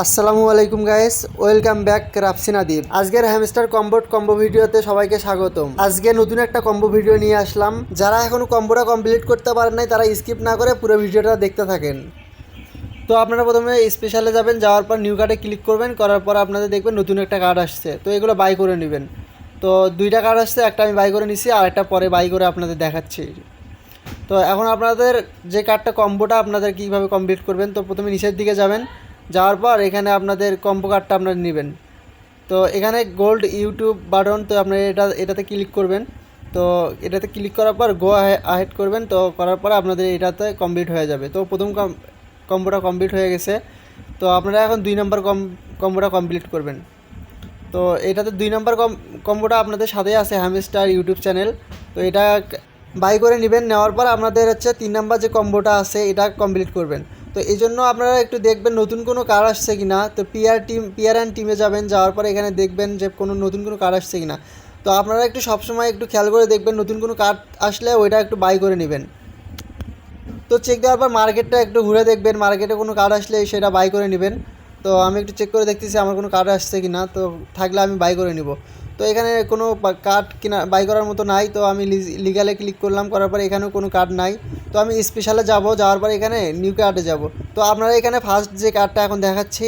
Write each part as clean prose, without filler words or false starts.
আসসালামু আলাইকুম guys, welcome back রাফসিন Adib. আজকের হ্যামস্টার কম্বো ভিডিওতে সবাইকে স্বাগতম। আজকে নতুন একটা কম্বো ভিডিও নিয়ে আসলাম। যারা এখনো কম্বোটা কমপ্লিট করতে পারেন নাই তারা স্কিপ না করে পুরো ভিডিওটা দেখতে থাকেন। তো আপনারা প্রথমে স্পেশালে যাবেন, যাওয়ার পর নিউ কার্ডে ক্লিক করবেন, করার পর আপনাদের দেখবেন নতুন একটা কার্ড আসছে। তো এগুলো বাই করে নেবেন। তো দুইটা কার্ড আসছে, একটা আমি বাই করে নিছি আর একটা পরে বাই করে আপনাদের দেখাচ্ছি। তো এখন আপনাদের যে কার্ডটা কম্বোটা আপনাদের কীভাবে কমপ্লিট করবেন, তো প্রথমে নিচের দিকে যাবেন, যাওয়ার পর এখানে আপনাদের কম্বো কার্ডটা আপনারা নেবেন। তো এখানে গোল্ড ইউটিউব বাটন, তো আপনারা এটাতে ক্লিক করবেন। তো এটাতে ক্লিক করার পর গো আহেড করবেন। তো করার পর আপনাদের এটাতে কমপ্লিট হয়ে যাবে। তো প্রথম কম্বোটা কমপ্লিট হয়ে গেছে। তো আপনারা এখন 2 নম্বর কম্বোটা কমপ্লিট করবেন। তো এটাতে 2 নম্বর কম্বোটা আপনাদের সাথেই আছে হ্যামস্টার ইউটিউব চ্যানেল। তো এটা বাই করে নেবেন। নেওয়ার পর আপনাদের হচ্ছে 3 নম্বর যে কম্বোটা আছে এটা কমপ্লিট করবেন। তো এই জন্য আপনারা একটু দেখবেন নতুন কোনো কার্ড আসছে কিনা। তো পিয়ার অ্যান্ড টিমে যাবেন, যাওয়ার পর এখানে দেখবেন যে নতুন কোনো কার্ড আসছে কিনা। তো আপনারা একটু সবসময় একটু খেয়াল করে দেখবেন, নতুন কোনো কার্ড আসলে ওইটা একটু বাই করে নেবেন। তো চেক দেওয়ার পর মার্কেটটা একটু ঘুরে দেখবেন, মার্কেটে কোনো কার্ড আসলে সেটা বাই করে নেবেন। তো আমি একটু চেক করে দেখতেছি আমার কোনো কার্ড আসছে কি না, তো থাকলে আমি বাই করে নিব। তো এখানে কোনো কার্ড কিনা বাই করার মতো নাই। তো আমি লিগালে ক্লিক করলাম, করার পর এখানেও কোনো কার্ড নাই। তো আমি স্পেশালে যাব, যাওয়ার পর এখানে নিউ কার্ডে যাব। তো আপনারা এখানে ফার্স্ট যে কার্ডটা এখন দেখাচ্ছি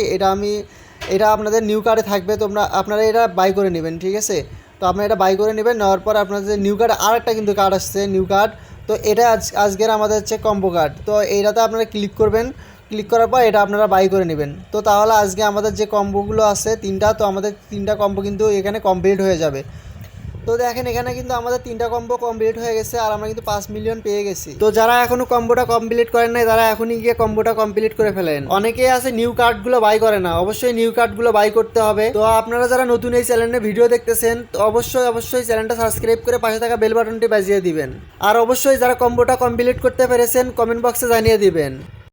এটা আপনাদের নিউ কার্ডে থাকবে। তো আপনারা এটা বাই করে নেবেন, ঠিক আছে। তো আপনারা এটা বাই করে নেবেন। নেওয়ার পর আপনাদের নিউ কার্ড আর একটা কিন্তু কার্ড আসছে নিউ কার্ড। তো এটা আজকের আমাদের হচ্ছে কম্বো কার্ড। তো এইটাতে আপনারা ক্লিক করবেন, ক্লিক করার পর এটা আপনারা বাই করে নেবেন। তো তাহলে আজকে আমাদের যে কম্বোগুলো আছে 3টা, তো আমাদের 3টা কম্বো কিন্তু এখানে কমপ্লিট হয়ে যাবে। তো দেখেন এখানে কিন্তু আমাদের 3টা কম্বো কমপ্লিট হয়ে গেছে আর আমরা কিন্তু 5 মিলিয়ন পেয়ে গেছি। তো যারা এখনো কম্বোটা কমপ্লিট করেন নাই তারা এখনই গিয়ে কম্বোটা কমপ্লিট করে ফেলেন। অনেকেই আছে নিউ কার্ডগুলো বাই করে না, অবশ্যই নিউ কার্ডগুলো বাই করতে হবে। তো আপনারা যারা নতুন এই চ্যানেলে ভিডিও দেখতেছেন তো অবশ্যই চ্যানেলটা সাবস্ক্রাইব করে পাশে থাকা বেল বাটনটি বাজিয়ে দিবেন। আর অবশ্যই যারা কম্বোটা কমপ্লিট করতে পেরেছেন কমেন্ট বক্সে জানিয়ে দিবেন।